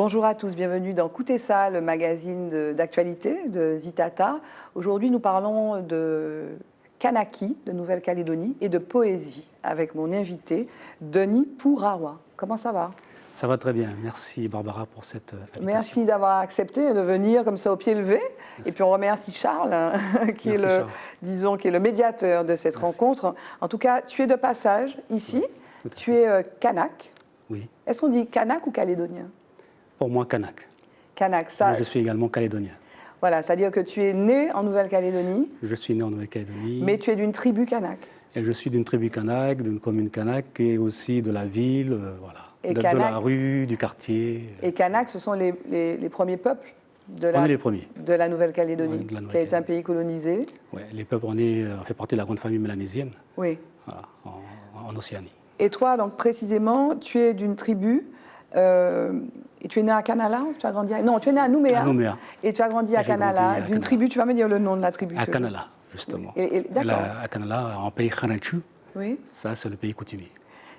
Bonjour à tous, bienvenue dans Kutesa, le magazine d'actualité de Zitata. Aujourd'hui, nous parlons de Kanaki, de Nouvelle-Calédonie, et de poésie, avec mon invité, Denis Pourawa. Comment ça va? Ça va très bien. Merci Barbara pour cette invitation. Merci d'avoir accepté de venir comme ça au pied levé. Merci. Et puis on remercie Charles, qui est le médiateur de cette rencontre. En tout cas, tu es de passage ici. Oui, tu es Kanak. Oui. Est-ce qu'on dit Kanak ou calédonien? Pour moi, Kanak. Kanak, ça. Mais je suis également calédonien. Voilà, c'est-à-dire que tu es né en Nouvelle-Calédonie. Je suis né en Nouvelle-Calédonie. Mais tu es d'une tribu Kanak. Et je suis d'une tribu Kanak, d'une commune Kanak et aussi de la ville, voilà. Et de la rue, du quartier. Et Kanak, ce sont les premiers peuples de la Nouvelle-Calédonie, qui a été un pays colonisé. Oui, les peuples, on fait partie de la grande famille mélanésienne, oui. Voilà, en Océanie. Et toi, donc précisément, tu es d'une tribu, et tu es né à Kanala, tu as grandi Non, tu es né à Nouméa. À Nouméa. Et tu as grandi à Kanala, d'une tribu, tu vas me dire le nom de la tribu. À Kanala, justement. D'accord. À Kanala, en pays Khanatchu, oui. Ça c'est le pays coutumier.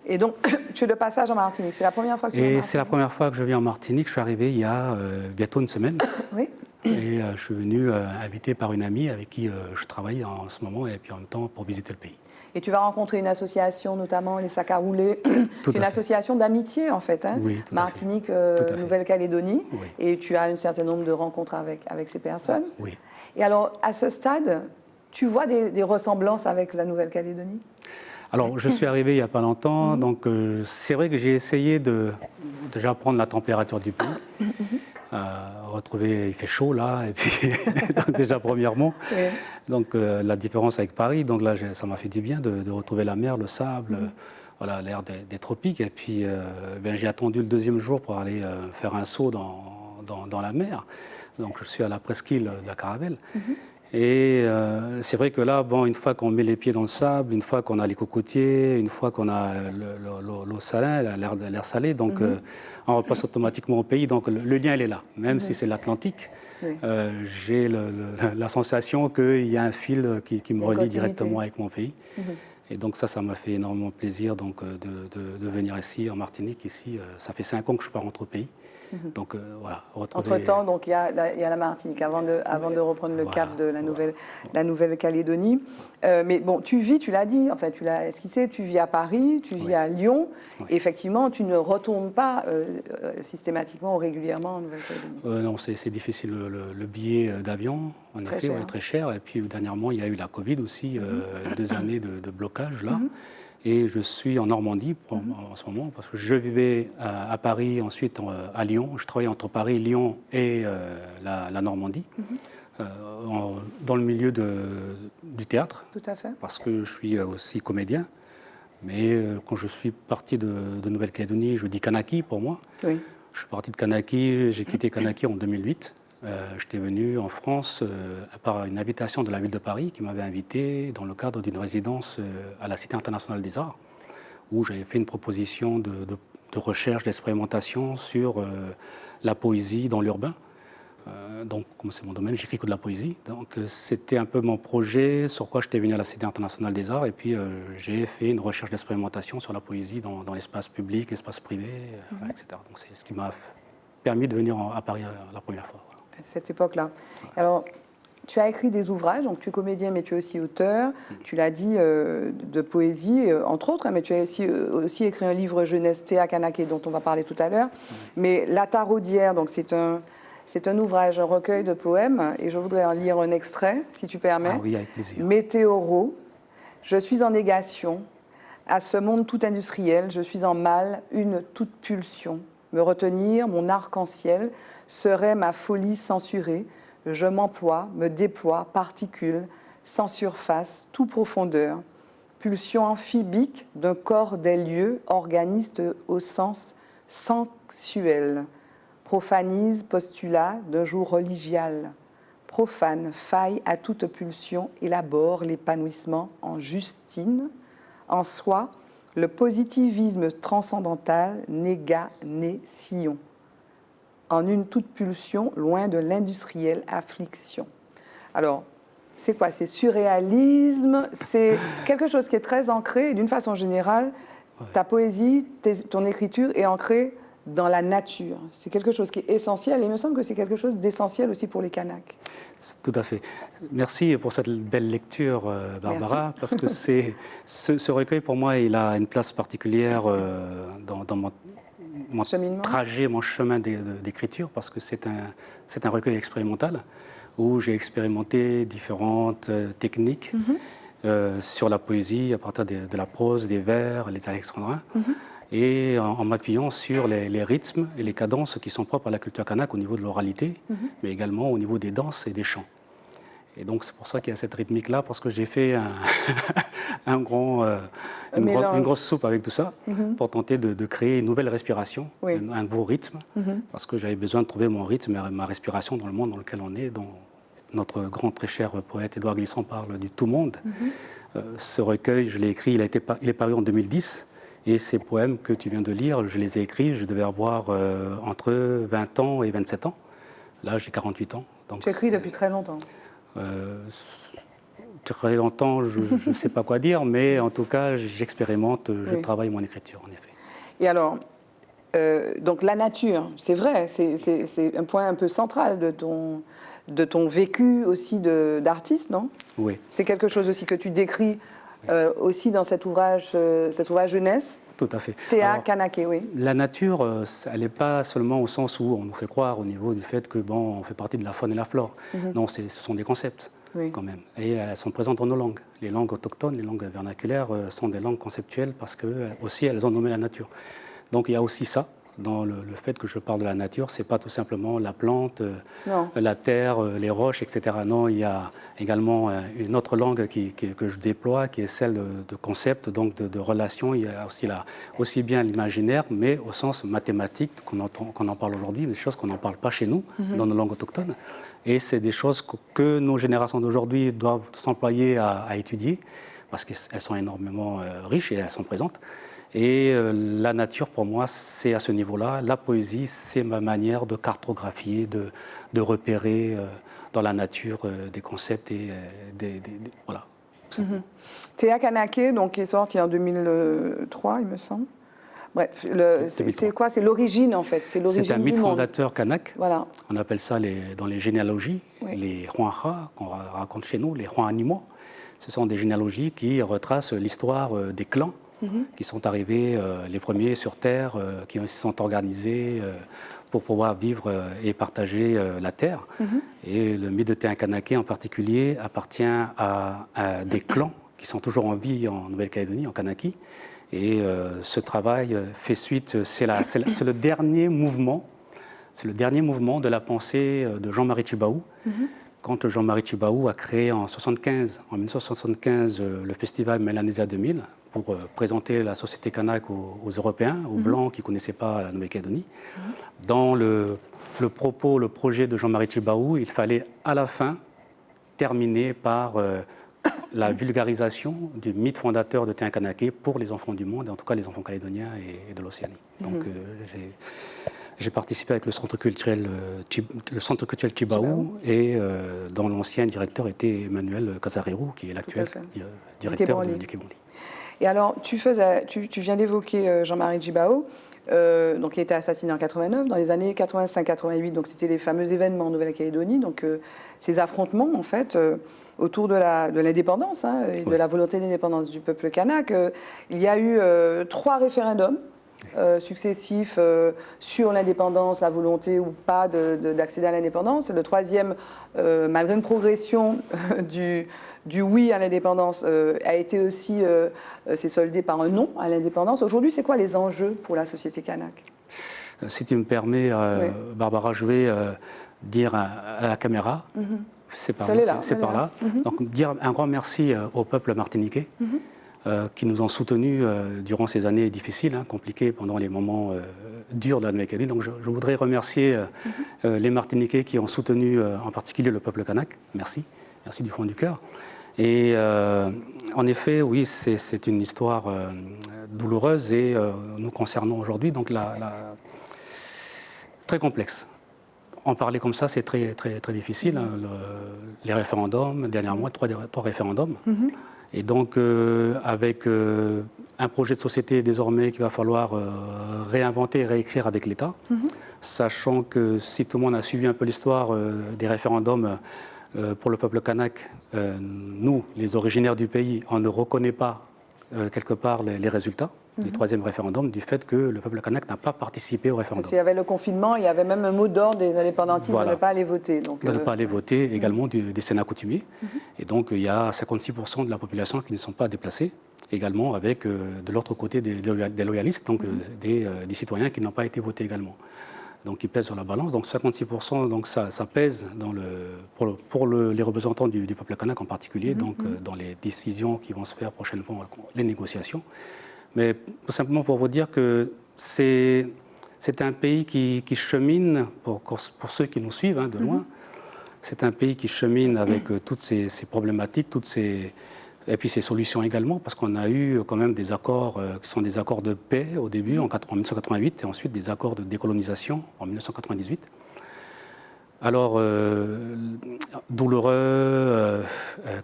Et donc, tu es de passage en Martinique, c'est la première fois que tu viens en Martinique? Et c'est la première fois que je viens en Martinique, je suis arrivé il y a bientôt une semaine. Oui. Et je suis venu invité par une amie avec qui je travaille en ce moment et puis en même temps pour visiter le pays. Et tu vas rencontrer une association, notamment les Sacs à rouler, une association d'amitié en fait, hein, oui, Martinique, Nouvelle-Calédonie, oui. Et tu as un certain nombre de rencontres avec ces personnes. Oui. Et alors, à ce stade, tu vois des ressemblances avec la Nouvelle-Calédonie? Alors, je suis arrivé il n'y a pas longtemps, donc c'est vrai que j'ai essayé de déjà prendre la température du pays. Retrouver, il fait chaud là, et puis donc déjà premièrement, oui. Donc la différence avec Paris, donc là ça m'a fait du bien de retrouver la mer, le sable, voilà, l'air des tropiques, et puis j'ai attendu le deuxième jour pour aller faire un saut dans la mer, donc je suis à la presqu'île de la Caravelle. Et c'est vrai que là, bon, une fois qu'on met les pieds dans le sable, une fois qu'on a les cocotiers, une fois qu'on a l'eau salée, l'air salé, donc on repasse automatiquement au pays. Donc le lien, il est là. Même si c'est l'Atlantique, j'ai la sensation qu'il y a un fil qui me relie directement avec mon pays. Et donc ça m'a fait énormément plaisir donc, de venir ici, en Martinique. Ici, ça fait 5 ans que je pars entre pays. Donc voilà. Entre-temps, donc il y a la Martinique avant de reprendre le cap de la Nouvelle-Calédonie. Mais bon, tu vis, tu l'as dit, enfin tu l'as esquissé, tu vis à Paris, tu vis à Lyon. Et effectivement, tu ne retournes pas systématiquement ou régulièrement en Nouvelle-Calédonie. Non, c'est difficile. Le billet d'avion, en effet, est très cher. Et puis dernièrement, il y a eu la Covid aussi, 2 années de blocage là. Et je suis en Normandie en ce moment, parce que je vivais à Paris, ensuite à Lyon. Je travaillais entre Paris, Lyon et la Normandie, dans le milieu du théâtre. Tout à fait. Parce que je suis aussi comédien. Mais quand je suis parti de Nouvelle-Calédonie, je dis Kanaki pour moi. Oui. Je suis parti de Kanaki, j'ai quitté Kanaki en 2008. J'étais venu en France par une invitation de la ville de Paris qui m'avait invité dans le cadre d'une résidence à la Cité internationale des arts, où j'avais fait une proposition de recherche, d'expérimentation sur la poésie dans l'urbain. Donc, comme c'est mon domaine, j'écris que de la poésie. Donc, c'était un peu mon projet sur quoi j'étais venu à la Cité internationale des arts. Et puis, j'ai fait une recherche d'expérimentation sur la poésie dans l'espace public, l'espace privé, etc. Donc, c'est ce qui m'a permis de venir à Paris la première fois. Cette époque-là. Alors, tu as écrit des ouvrages, donc tu es comédien, mais tu es aussi auteur, tu l'as dit, de poésie, entre autres, mais tu as aussi écrit un livre jeunesse Théa Kanaké, dont on va parler tout à l'heure. Mais La Taraudière, donc c'est un ouvrage, un recueil de poèmes, et je voudrais en lire un extrait, si tu permets. Ah oui, avec plaisir. Météoro, je suis en négation, à ce monde tout industriel, je suis en mal, une toute pulsion. Me retenir, mon arc-en-ciel, serait ma folie censurée. Je m'emploie, me déploie, particule, sans surface, tout profondeur. Pulsion amphibique d'un corps des lieux, organiste au sens sensuel. Profanise, postulat d'un jour religial. Profane, faille à toute pulsion, élabore l'épanouissement en Justine. En soi, le positivisme transcendantal, négation. En une toute pulsion, loin de l'industrielle affliction. Alors, c'est quoi? C'est surréalisme, c'est quelque chose qui est très ancré, et d'une façon générale, ta poésie, ton écriture est ancrée dans la nature. C'est quelque chose qui est essentiel et il me semble que c'est quelque chose d'essentiel aussi pour les Kanaks. Tout à fait. Merci pour cette belle lecture, Barbara, Merci. parce que ce recueil, pour moi, il a une place particulière dans mon trajet, mon chemin d'écriture, parce que c'est un recueil expérimental où j'ai expérimenté différentes techniques sur la poésie à partir de la prose, des vers, les alexandrins. Et en m'appuyant sur les rythmes et les cadences qui sont propres à la culture kanak au niveau de l'oralité, mais également au niveau des danses et des chants. Et donc c'est pour ça qu'il y a cette rythmique-là, parce que j'ai fait une grosse soupe avec tout ça, pour tenter de créer une nouvelle respiration, un nouveau rythme, parce que j'avais besoin de trouver mon rythme et ma respiration dans le monde dans lequel on est, dont notre grand, très cher poète Édouard Glissant parle du tout-monde. Ce recueil, je l'ai écrit, il est paru en 2010. Et ces poèmes que tu viens de lire, je les ai écrits, je devais avoir entre 20 ans et 27 ans. Là, j'ai 48 ans. Donc tu écris depuis très longtemps. Très longtemps, je ne sais pas quoi dire, mais en tout cas, j'expérimente, je travaille mon écriture, en effet. Et alors, donc la nature, c'est vrai, c'est un point un peu central de ton vécu aussi d'artiste, non? Oui. C'est quelque chose aussi que tu décris aussi dans cet ouvrage jeunesse. Tout à fait. Théa Kanaké, oui. La nature, elle n'est pas seulement au sens où on nous fait croire au niveau du fait que on fait partie de la faune et la flore. Non, ce sont des concepts quand même. Et elles sont présentes dans nos langues. Les langues autochtones, les langues vernaculaires sont des langues conceptuelles parce que aussi elles ont nommé la nature. Donc il y a aussi ça. Dans le fait que je parle de la nature, ce n'est pas tout simplement la plante, la terre, les roches, etc. Non, il y a également une autre langue que je déploie, qui est celle de concept, donc de relations. Il y a aussi bien l'imaginaire, mais au sens mathématique qu'on en parle aujourd'hui, des choses qu'on n'en parle pas chez nous, dans nos langues autochtones. Et c'est des choses que nos générations d'aujourd'hui doivent s'employer à étudier, parce qu'elles sont énormément riches et elles sont présentes. Et la nature, pour moi, c'est à ce niveau-là. La poésie, c'est ma manière de cartographier, de repérer dans la nature des concepts et voilà. Théa Kanaké, donc, qui est sorti en 2003, il me semble. Bref, c'est quoi? C'est l'origine, en fait. C'est un mythe fondateur kanak. Voilà. On appelle ça dans les généalogies, les Huanha, qu'on raconte chez nous, les Huan animaux. Ce sont des généalogies qui retracent l'histoire des clans qui sont arrivés les premiers sur Terre, qui se sont organisés pour pouvoir vivre et partager la Terre. Et le mythe de Théa Kanaké en particulier appartient à des clans qui sont toujours en vie en Nouvelle-Calédonie, en Kanaki. Et ce travail fait suite, c'est le dernier mouvement, de la pensée de Jean-Marie Tjibaou. Quand Jean-Marie Tjibaou a créé en 1975 le festival Mélanésia 2000 pour présenter la société kanak aux Européens, aux Blancs qui ne connaissaient pas la Nouvelle-Calédonie. Dans le projet de Jean-Marie Tjibaou, il fallait à la fin terminer par la vulgarisation du mythe fondateur de Théa Kanaké pour les enfants du monde, et en tout cas les enfants calédoniens et de l'Océanie. Donc j'ai participé avec le centre culturel Tjibaou et dont l'ancien directeur était Emmanuel Casarero, qui est l'actuel directeur du Quai Branly. Et alors, tu viens d'évoquer Jean-Marie Tjibaou, donc il a été assassiné en 89, dans les années 85-88, donc c'était les fameux événements en Nouvelle-Calédonie, donc ces affrontements en fait autour de l'indépendance et de la volonté d'indépendance du peuple kanak. Il y a eu 3 référendums successifs sur l'indépendance, la volonté ou pas d'accéder à l'indépendance. Le 3e, malgré une progression du oui à l'indépendance, a été aussi s'est soldé par un non à l'indépendance. Aujourd'hui, c'est quoi les enjeux pour la société kanak? Si tu me permets, Barbara, je vais dire à la caméra, c'est par là. Donc dire un grand merci au peuple martiniquais qui nous ont soutenus durant ces années difficiles, compliquées pendant les moments durs de la Nouvelle-Calédonie. Donc je voudrais remercier les Martiniquais qui ont soutenu en particulier le peuple kanak. Merci du fond du cœur. Et en effet, oui, c'est une histoire douloureuse et nous concernant aujourd'hui, donc très complexe. En parler comme ça, c'est très, très, très difficile. Les référendums, dernièrement, 3 référendums. Et donc, avec un projet de société désormais qu'il va falloir réinventer et réécrire avec l'État, sachant que si tout le monde a suivi un peu l'histoire des référendums pour le peuple kanak, nous, les originaires du pays, on ne reconnaît pas quelque part les résultats du troisième référendum du fait que le peuple kanak n'a pas participé au référendum. Parce qu'il y avait le confinement, il y avait même un mot d'ordre des indépendantistes de ne pas aller voter. Donc, de ne pas aller voter, également des Sénats coutumiers. Et donc il y a 56% de la population qui ne sont pas déplacés, également avec de l'autre côté des loyalistes, donc des citoyens qui n'ont pas été votés également. Donc ils pèsent sur la balance. Donc 56%, donc ça pèse pour les représentants du peuple kanak en particulier, donc dans les décisions qui vont se faire prochainement, les négociations. Mais tout simplement pour vous dire que c'est un pays qui chemine, pour ceux qui nous suivent de loin, c'est un pays qui chemine avec toutes ces problématiques, et puis ces solutions également, parce qu'on a eu quand même des accords qui sont des accords de paix au début, en 1988, et ensuite des accords de décolonisation en 1998. Alors, douloureux,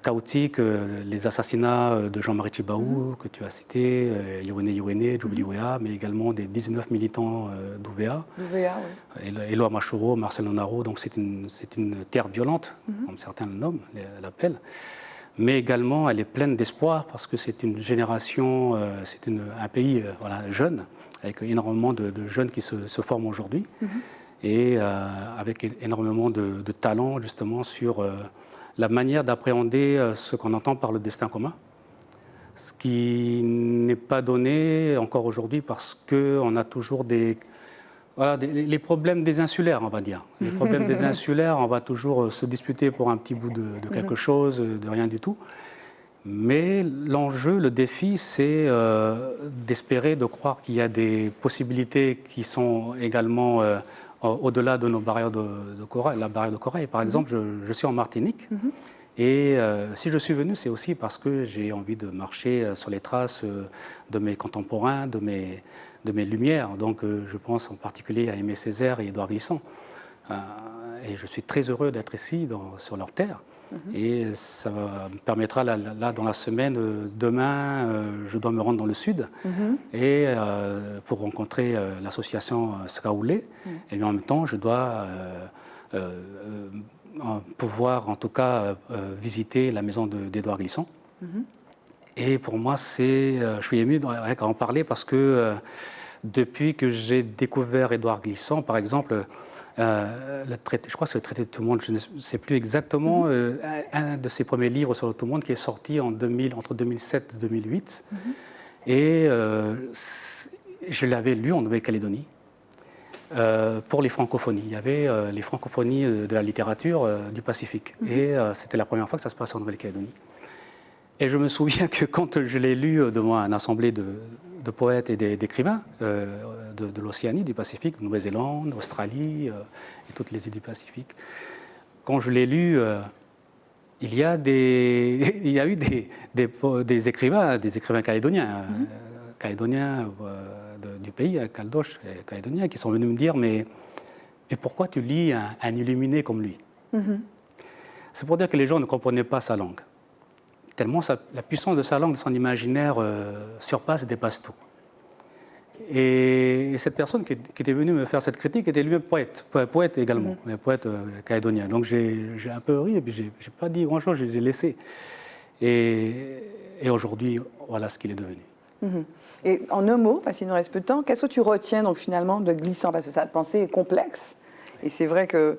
chaotique, les assassinats de Jean-Marie Tjibaou, que tu as cité, Yowéné, Djoubili-Wea, mais également des 19 militants d'UVA, Éloi Machoro, Marcel Nonaro, donc c'est une terre violente, comme certains le nomment, l'appellent. Mais également, elle est pleine d'espoir parce que c'est une génération, un pays jeune, avec énormément de jeunes qui se forment aujourd'hui. Et avec énormément de talent justement sur la manière d'appréhender ce qu'on entend par le destin commun, ce qui n'est pas donné encore aujourd'hui parce qu'on a toujours les problèmes des insulaires, on va dire. Les problèmes des insulaires, on va toujours se disputer pour un petit bout de quelque chose, de rien du tout. Mais l'enjeu, le défi, c'est d'espérer, de croire qu'il y a des possibilités qui sont également au-delà de nos barrières de corail, la barrière de corail. Par exemple, je suis en Martinique et si je suis venu, c'est aussi parce que j'ai envie de marcher sur les traces de mes contemporains, de mes lumières. Donc je pense en particulier à Aimé Césaire et Édouard Glissant. Et je suis très heureux d'être ici, sur leur terre. Et ça me permettra, là dans la semaine, demain, je dois me rendre dans le sud et pour rencontrer l'association Skaoulé. Et en même temps, je dois pouvoir, en tout cas, visiter la maison d'Édouard Glissant. Et pour moi, je suis ému à en parler parce que depuis que j'ai découvert Édouard Glissant, par exemple, le traité, je crois que c'est le traité de Tout-le-Monde, je ne sais plus exactement, un de ses premiers livres sur le Tout-le-Monde qui est sorti entre 2007 et 2008. Et je l'avais lu en Nouvelle-Calédonie pour les francophonies. Il y avait les francophonies de la littérature du Pacifique. Et c'était la première fois que ça se passait en Nouvelle-Calédonie. Et je me souviens que quand je l'ai lu devant une assemblée de poètes et d'écrivains de l'Océanie, du Pacifique, de Nouvelle-Zélande, d'Australie et toutes les îles du Pacifique. Quand je l'ai lu, il y a eu des écrivains calédoniens, du pays, Caldoche, calédoniens, qui sont venus me dire mais pourquoi tu lis un illuminé comme lui? C'est pour dire que les gens ne comprenaient pas sa langue. Tellement la puissance de sa langue, de son imaginaire surpasse et dépasse tout. Et cette personne qui était venue me faire cette critique était lui-même poète également, poète calédonien. Donc j'ai un peu ri et puis j'ai pas dit grand-chose, j'ai laissé. Et aujourd'hui, voilà ce qu'il est devenu. Et en un mot, parce qu'il nous reste peu de temps, qu'est-ce que tu retiens donc finalement de Glissant? Parce que sa pensée est complexe. Et c'est vrai qu'il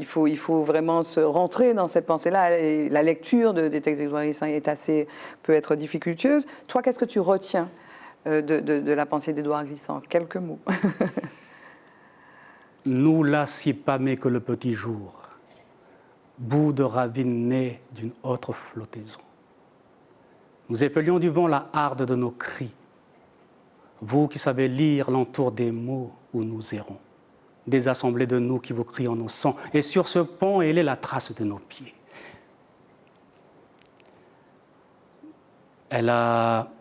faut vraiment se rentrer dans cette pensée-là. Et la lecture des textes d'Édouard Glissant peut être difficultueuse. Toi, qu'est-ce que tu retiens de la pensée d'Édouard Glissant? Quelques mots. Nous là si pâmés que le petit jour, bout de ravine né d'une autre flottaison. Nous épelions du vent la harde de nos cris. Vous qui savez lire l'entour des mots où nous errons. Des assemblées de nous qui vous crient en nos sangs. Et sur ce pont, elle est la trace de nos pieds. Elle a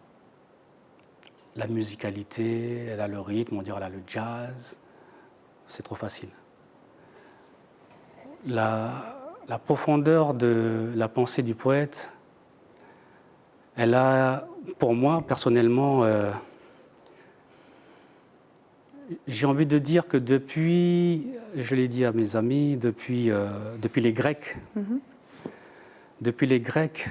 la musicalité, elle a le rythme, on dirait elle a le jazz. C'est trop facile. La profondeur de la pensée du poète, elle a pour moi, personnellement, j'ai envie de dire que depuis, je l'ai dit à mes amis, depuis les Grecs, depuis les Grecs,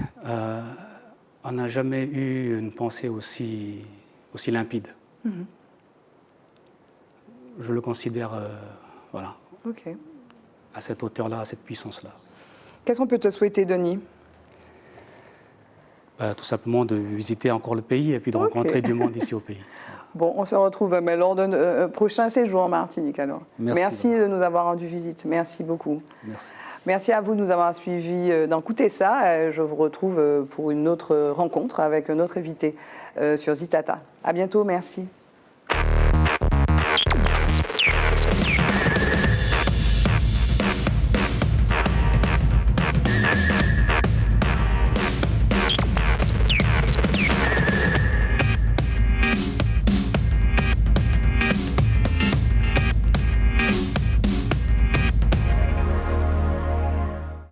on n'a jamais eu une pensée aussi limpide. Je le considère, voilà, Ok. à cette hauteur-là, à cette puissance-là. Qu'est-ce qu'on peut te souhaiter, Denis? Tout simplement de visiter encore le pays et puis de rencontrer du monde ici au pays. Bon, on se retrouve lors d'un prochain séjour en Martinique alors. Merci de nous avoir rendu visite. Merci beaucoup. Merci. Merci à vous de nous avoir suivis dans Écoutez ça. Je vous retrouve pour une autre rencontre avec un autre invité sur Zitata. À bientôt, merci.